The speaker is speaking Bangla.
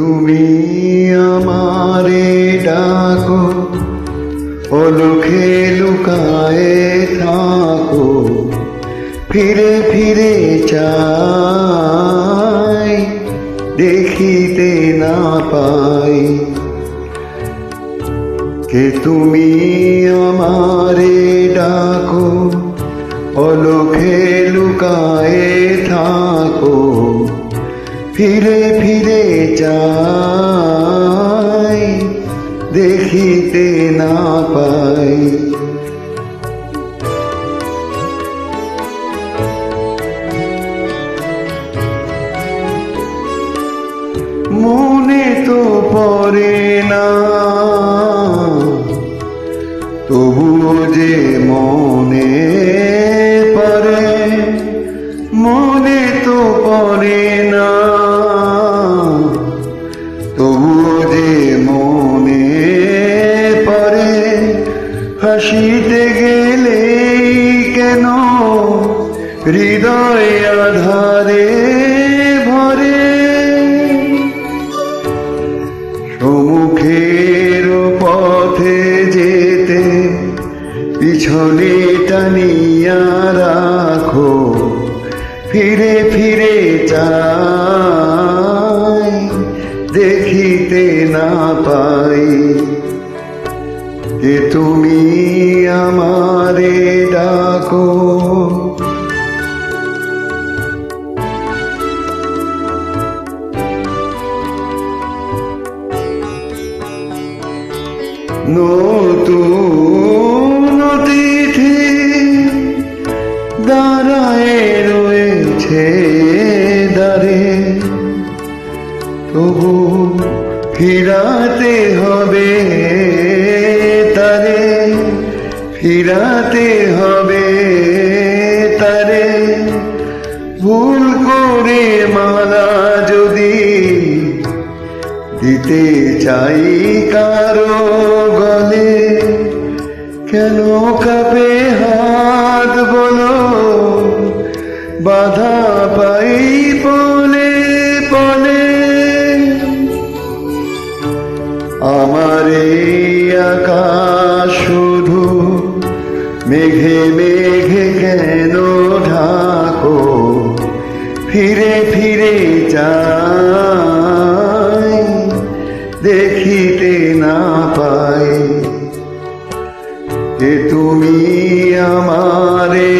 তুমি আমারে ডাকো, অলুখে লুকায়ে থাকো, ফিরে ফিরে চাই, দেখিতে না পাই। কে তুমি আমারে ডাকো, অলুখে লুকায়ে থাকো, ফিরে ফিরে চাই, দেখিতে না পাই। মনে তো পড়ে না, তবুও যে মনে পড়ে, মনে তো পড়ে না, তবুও যে মনে পড়ে। হাসিতে গেলে কেন হৃদয় আধারে ভরে, সম্মুখের পথে যেতে পিছনে টানিয়া রাখো, ফিরে ফিরে চাই, দেখিতে না পাই। কে তুমি আমারে ডাকো, নতুন অতিথি দাঁড়ায় রয়েছে দ্বারে, তবু ফিরাতে হবে তারে, ফিরাতে হবে তারে। ভুল করে মালা যদি দিতে চাই কারো গলে, কেন কাঁপে হাত বলো, বাধা পাই পলে পলে। আমার এই আকাশ শুধু মেঘে মেঘে কেন ঢাকো, ফিরে ফিরে চাই, দেখিতে না পাই। কে তুমি আমারে